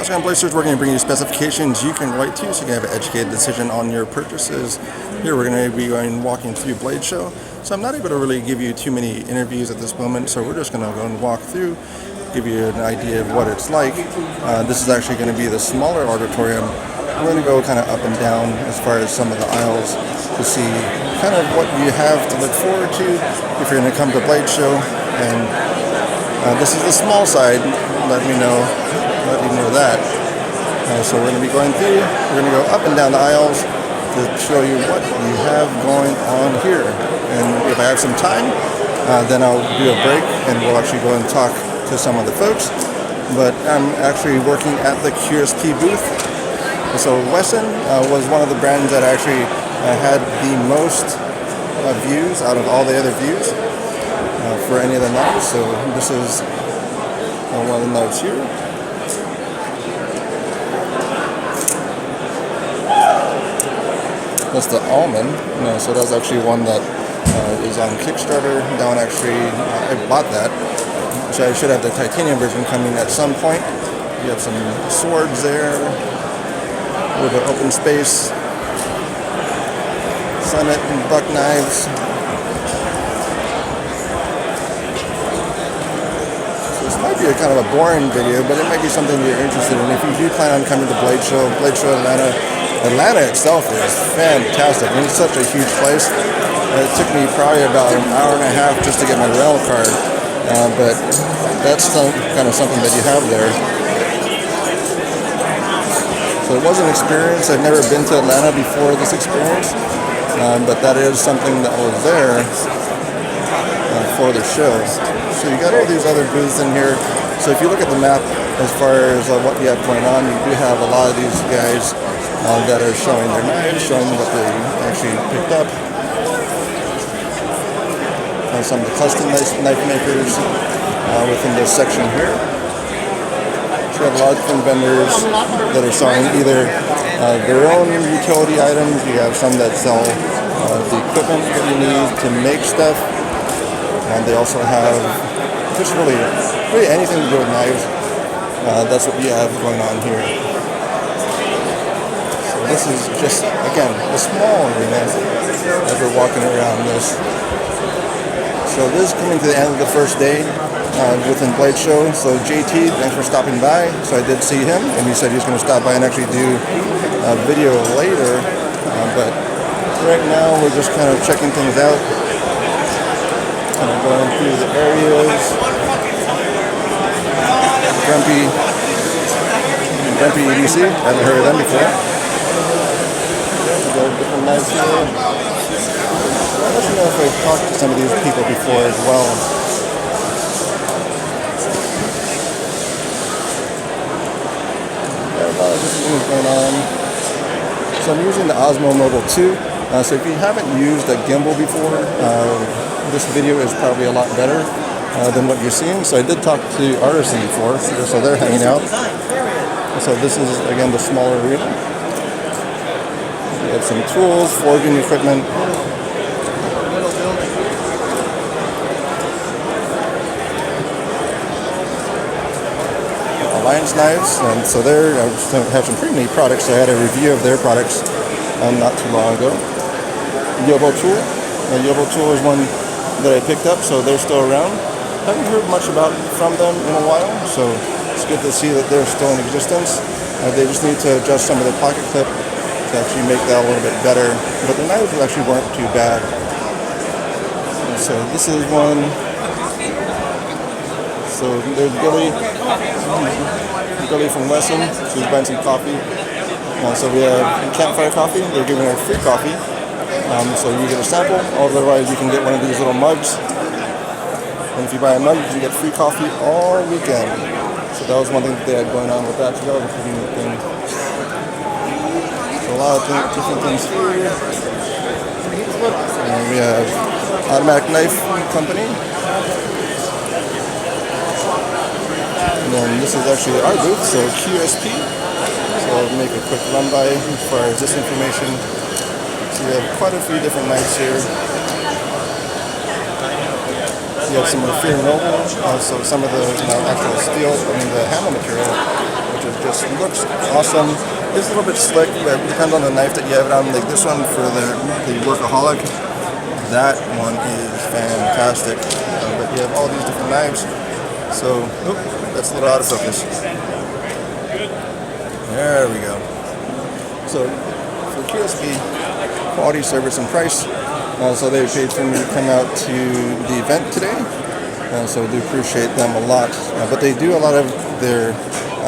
Shotgun Blasters, we're going to bring you specifications you can relate to so you can have an educated decision on your purchases. Here we're going to be walking through Blade Show. So I'm not able to really give you too many interviews at this moment, so we're just going to go and walk through, give you an idea of what it's like. This is actually going to be the smaller auditorium. We're going to go kind of up and down as far as some of the aisles to see kind of what you have to look forward to if you're going to come to Blade Show. And this is the small side. Let you know that. So we're going to be going through. We're going to go up and down the aisles to show you what you have going on here. And if I have some time, then I'll do a break and we'll actually go and talk to some of the folks. But I'm actually working at the QSP booth. So Wesson was one of the brands that actually had the most views out of all the other views for any of the knives. So this is one of the knives here. That's the almond. So that's actually one that is on Kickstarter. That one actually, I bought that. So I should have the titanium version coming at some point. You have some swords there. A little bit of open space. Summit and buck knives. So this might be a kind of a boring video, but it might be something you're interested in. If you do plan on coming to Blade Show Atlanta, Atlanta itself is fantastic. I mean, it's such a huge place. It took me probably about an hour and a half just to get my rail card, but that's kind of something that you have there. So it was an experience. I've never been to Atlanta before this experience, but that is something that was there for the show. So you got all these other booths in here. So if you look at the map as far as what you have going on, you do have a lot of these guys that are showing their knives, showing what they actually picked up. Some of the custom knife makers within this section here. So you have a lot of different vendors that are selling either their own utility items. You have some that sell the equipment that you need to make stuff. And they also have just really anything to do with knives. That's what we have going on here. This is just, again, a small arena as we're walking around this. So this is coming to the end of the first day within Blade Show. So JT, thanks for stopping by. So I did see him, and he said he's going to stop by and actually do a video later. But right now we're just kind of checking things out. Kind of going through the areas. Grumpy EDC, I haven't heard of them before. Different knives here. I don't know if I've talked to some of these people before as well. Got a lot of different things going on. So I'm using the Osmo Mobile 2. So if you haven't used a gimbal before, this video is probably a lot better than what you're seeing. So I did talk to Artisan before, so they're hanging out. So this is, again, the smaller arena. We have some tools, forging equipment. Alliance knives, and so there I have some pretty neat products. I had a review of their products not too long ago. Yobo tool. Yobo tool is one that I picked up, so they're still around. Haven't heard much from them in a while, so it's good to see that they're still in existence. They just need to adjust some of the pocket clip to actually make that a little bit better, but the knives actually weren't too bad. And so this is one. So there's Billy from Wesson. She's buying some coffee. So we have Campfire Coffee. They're giving her free coffee. So you get a sample. Otherwise, you can get one of these little mugs. And if you buy a mug, you get free coffee all weekend. So that was one thing that they had going on with that. So that was a pretty neat thing. A lot of different things here. And we have Automatic Knife Company. And then this is actually our booth, so QSP. So I'll make a quick run by as far as this information. So we have quite a few different knives here. You have some Fear Noble, so some of the actual steel, the handle material, which is just looks awesome. It's a little bit slick, but it depends on the knife that you have it on. Like this one for the Workaholic, that one is fantastic. But you have all these different knives. So, that's a little out of focus. There we go. So, for QSP, quality, service, and price. So they paid for me to come out to the event today. So I do appreciate them a lot. But they do a lot of their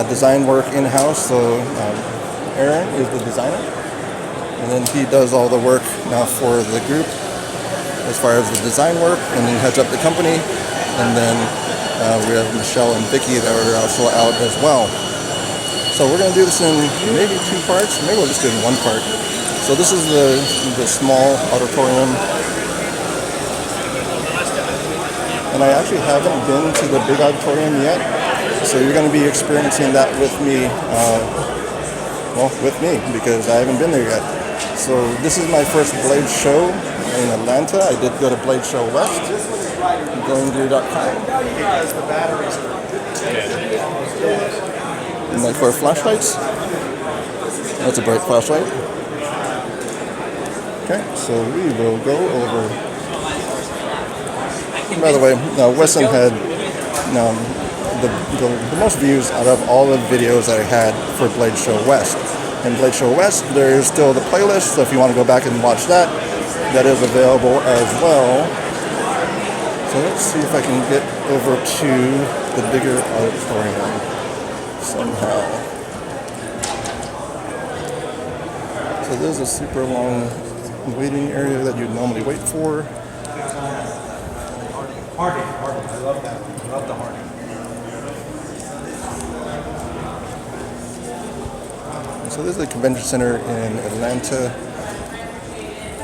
design work in-house. So Aaron is the designer. And then he does all the work now for the group as far as the design work. And he heads up the company. And then we have Michelle and Vicky that are also out as well. So we're going to do this in maybe 2 parts. Maybe we'll just do it in 1 part. So this is the small auditorium. And I actually haven't been to the big auditorium yet. So you're going to be experiencing that with me. With me, because I haven't been there yet. So this is my first Blade show in Atlanta. I did go to Blade Show West. GoingGear.com. And like for flashlights, that's a bright flashlight. Okay, so we will go over. By the way, Wesson had the most views out of all the videos that I had for Blade Show West. In Blade Show West, there is still the playlist, so if you want to go back and watch that, that is available as well. So let's see if I can get over to the bigger auditorium somehow. So there's a super long waiting area that you'd normally wait for. Harding. I love that. I love the Harding. So this is the convention center in Atlanta.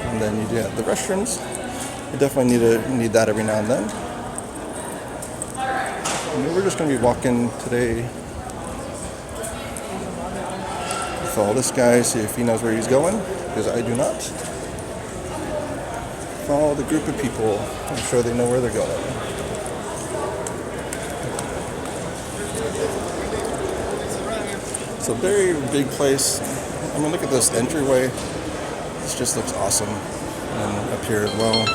And then you do have the restrooms. You definitely need that every now and then. And we're just going to be walking today. Follow this guy, see if he knows where he's going, because I do not. Follow the group of people. I'm sure they know where they're going. It's a very big place. I mean, look at this entryway. This just looks awesome. And up here as well.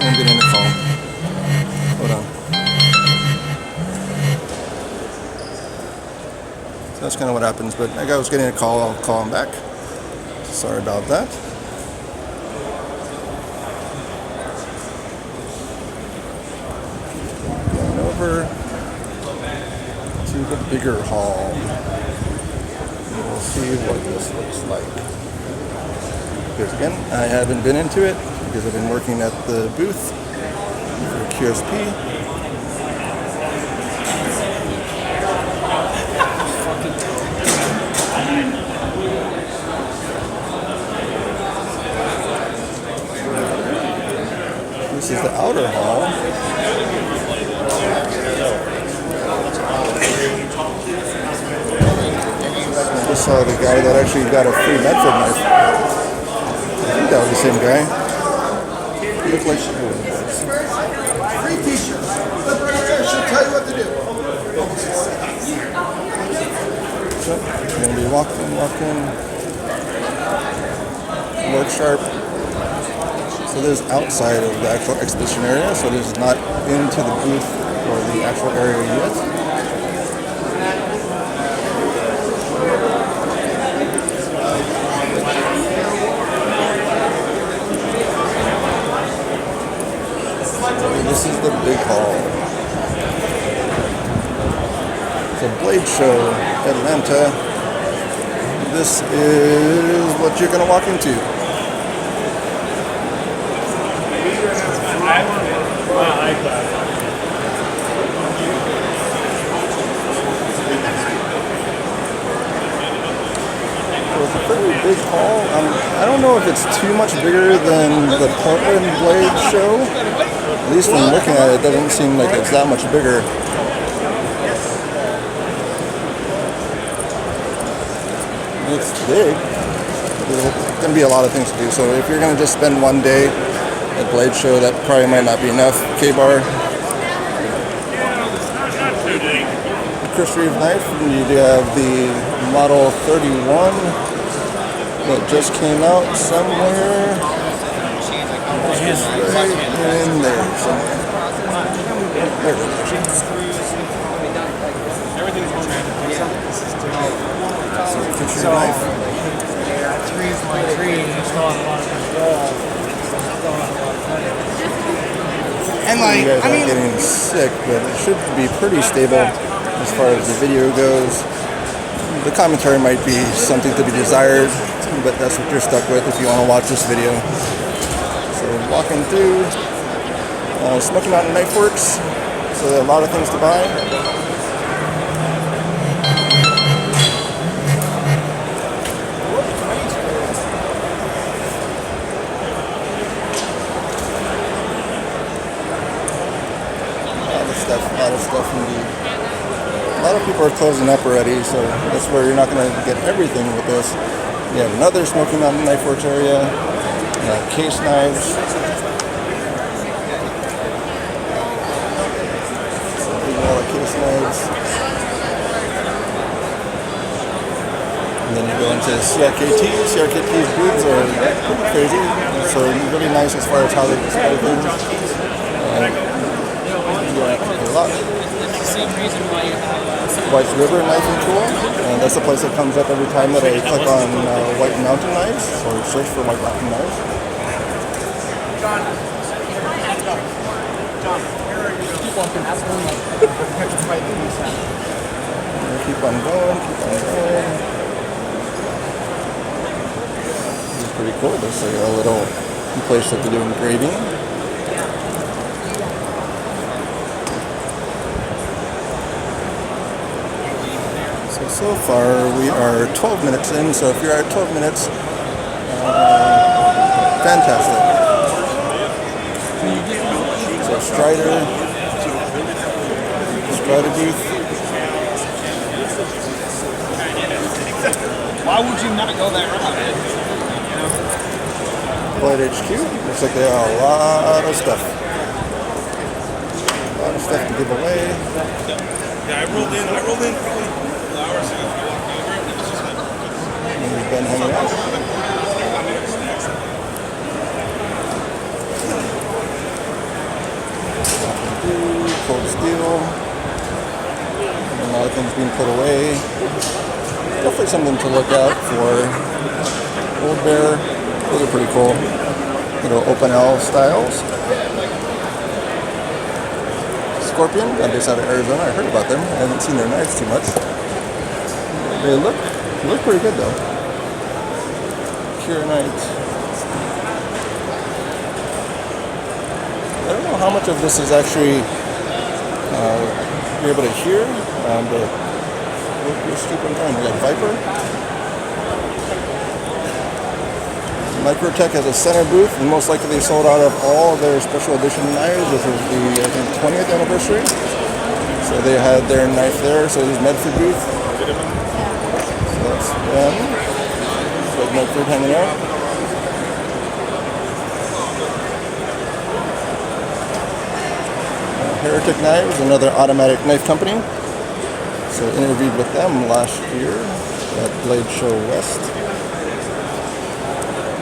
I'm getting a call. Hold on. So that's kind of what happens. But that guy was getting a call. I'll call him back. Sorry about that. Going over to the bigger hall. We'll see what this looks like. Because again, I haven't been into it because I've been working at the booth for QSP. This is the outer hall. I just saw the guy that actually got a free Medford knife. I think that was the same guy. He looked like Free t-shirt. The brother should tell you what to do. So, I'm going to be walking. Work sharp. So this is outside of the actual exhibition area, so this is not into the booth or the actual area yet. This is the big hall. So Blade Show, Atlanta. This is what you're going to walk into. So it's a pretty big hall. I don't know if it's too much bigger than the Portland Blade Show. At least from looking at it, it doesn't seem like it's that much bigger. It's big. There's going to be a lot of things to do. So if you're going to just spend one day at Blade Show, that probably might not be enough. K-Bar. history of knife. You do have the Model 31 that just came out somewhere. It's right in there somewhere. There it is. So, tree's my tree, and it's throwing a lot of balls. And like, You guys aren't getting sick, but it should be pretty stable as far as the video goes. The commentary might be something to be desired, but that's what you're stuck with if you want to watch this video. So walking through Smoky Mountain Knife Works, so there are a lot of things to buy. A lot of stuff indeed. A lot of people are closing up already, so that's where you're not going to get everything with this. You have another Smoky Mountain Knife Works area, case knives, case knives, and then you go into CRKT. CRKT's booths are pretty crazy, so really nice as far as how they display things. A lot. White River Knifing Tool, and that's the place that comes up every time that I click on White Mountain Knives, or search for White Mountain Knives. Keep on going, keep on going. This is pretty cool. There's like a little place that they do engraving. So far, we are 12 minutes in, so if you're at 12 minutes, fantastic. So Strider booth. Why would you not go that route? Blade HQ, looks like they have a lot of stuff. A lot of stuff to give away. Yeah, I rolled in probably hours ago. I walked over and it was just like And we've been hanging out. Cold steel. And a lot of things being put away. Definitely something to look out for. Old Bear. Those are pretty cool. Little open L styles. Scorpion, I'm based out of Arizona. I heard about them. I haven't seen their knives too much. They look pretty good though. Cure Knight. I don't know how much of this is actually you're able to hear, but we'll keep on going. We got Viper. Microtech has a center booth, and most likely they sold out of all of their special edition knives. This is the, I think, 20th anniversary. So they had their knife there. So this is Medford booth. So that's them. So Medford hanging out. Heretic Knives, another automatic knife company. So I interviewed with them last year at Blade Show West.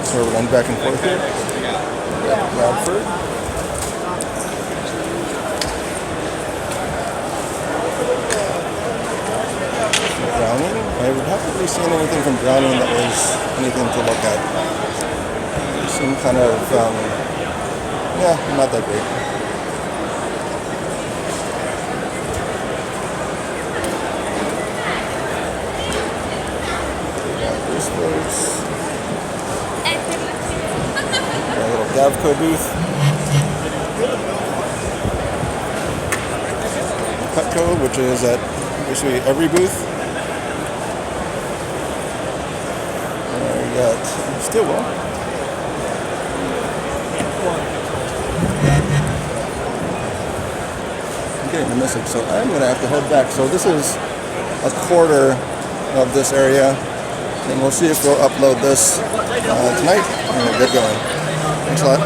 So we're going back and forth here. Bradford. Browning. I haven't really seen anything from Browning that was anything to look at. They seem kind of, not that great. A little Davco booth. Cutco, which is at basically every booth. We got Stillwell. I'm getting the message, so I'm going to have to head back. So this is a quarter of this area. And we'll see if we'll upload this tonight and we'll get going. Thanks a lot.